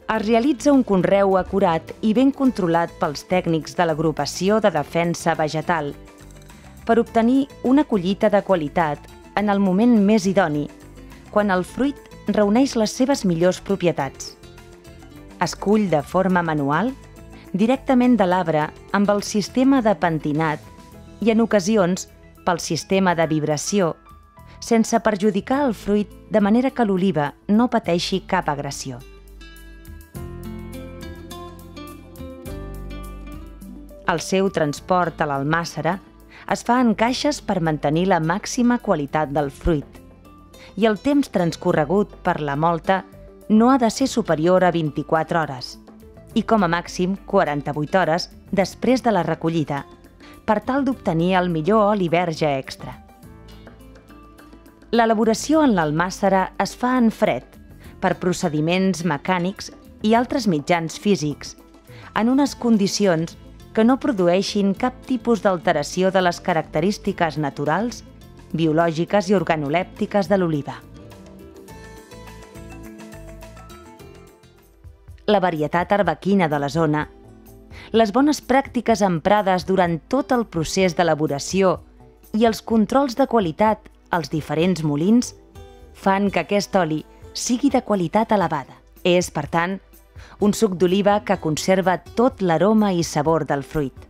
Es realitza un conreu acurat i ben controlat pels tècnics de l'Agrupació de Defensa Vegetal per obtenir una collita de qualitat en el moment més idoni, quan el fruit reuneix les seves millors propietats. Es cull de forma manual, directament de l'arbre amb el sistema de pentinat i en ocasions pel sistema de vibració, sense perjudicar el fruit de manera que l'oliva no pateixi cap agressió. El seu transport a l'almàssera es fa en caixes per mantenir la màxima qualitat del fruit i el temps transcorregut per la mòlta no ha de ser superior a 24 hores i com a màxim 48 hores després de la recollida per tal d'obtenir el millor oli verge extra. L'elaboració en l'almàssera es fa en fred per procediments mecànics i altres mitjans físics en unes condicions que no produeixin cap tipus d'alteració de les característiques naturals, biològiques i organolèptiques de l'oliva. La varietat arbequina de la zona, les bones pràctiques emprades durant tot el procés d'elaboració i els controls de qualitat als diferents molins fan que aquest oli sigui de qualitat elevada. És, per tant, un suc d'oliva que conserva tot l'aroma i sabor del fruit.